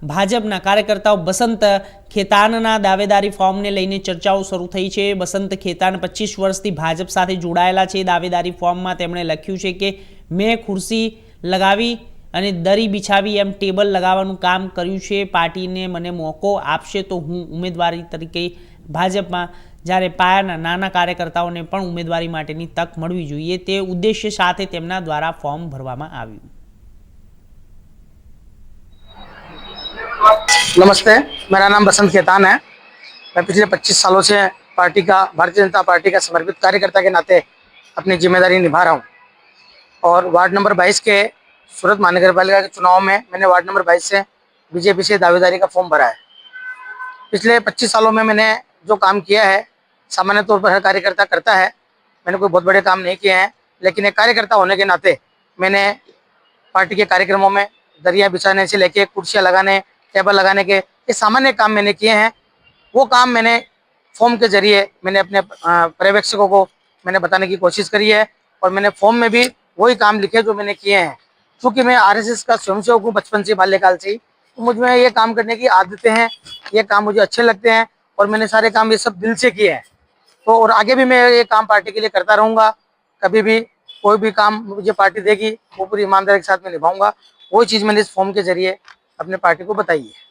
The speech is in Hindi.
ભાજપના કાર્યકર્તાઓ બસંત ખેતાનના દાવેદારી ફોર્મને લઈને ચર્ચાઓ શરૂ થઈ છે। બસંત ખેતાન 25 વર્ષથી ભાજપ સાથે જોડાયેલા છે। દાવેદારી ફોર્મમાં તેમણે લખ્યું છે કે મેં ખુરશી લગાવી અને દરી બિછાવી એમ ટેબલ લગાવવાનું કામ કર્યું છે। પાર્ટીને મને મોકો આપશે તો હું ઉમેદવારી તરીકે ભાજપમાં જ્યારે પાયાના નાના કાર્યકર્તાઓને પણ ઉમેદવારી માટેની તક મળવી જોઈએ તે ઉદ્દેશ્ય સાથે તેમના દ્વારા ફોર્મ ભરવામાં આવ્યું। नमस्ते, मेरा नाम बसंत खेतान है। मैं पिछले 25 सालों से भारतीय जनता पार्टी का समर्पित कार्यकर्ता के नाते अपनी जिम्मेदारी निभा रहा हूं। और वार्ड नंबर 22 के सूरत महानगर पालिका के चुनाव में मैंने वार्ड नंबर 22 से बीजेपी से दावेदारी का फॉर्म भरा है। पिछले 25 सालों में मैंने जो काम किया है, सामान्य तौर पर हर कार्यकर्ता करता है। मैंने कोई बहुत बड़े काम नहीं किए हैं, लेकिन एक कार्यकर्ता होने के नाते मैंने पार्टी के कार्यक्रमों में दरिया बिछाने से लेके कुर्सियाँ लगाने, टेबल लगाने के ये सामान्य काम मैंने किए हैं। वो काम मैंने फॉर्म के जरिए मैंने अपने पर्यवेक्षकों को मैंने बताने की कोशिश करी है। और मैंने फॉर्म में भी वही काम लिखे जो मैंने किए हैं। क्योंकि मैं आरएसएस का स्वयंसेवक हूँ बचपन से, बाल्यकाल से ही, तो मुझ में ये काम करने की आदतें हैं, ये काम मुझे अच्छे लगते हैं और मैंने सारे काम ये सब दिल से किए हैं। तो और आगे भी मैं ये काम पार्टी के लिए करता रहूँगा। कभी भी कोई भी काम मुझे पार्टी देगी वो पूरी ईमानदारी के साथ में निभाऊंगा। वही चीज़ मैंने इस फॉर्म के जरिए अपने पार्टी को बताई है।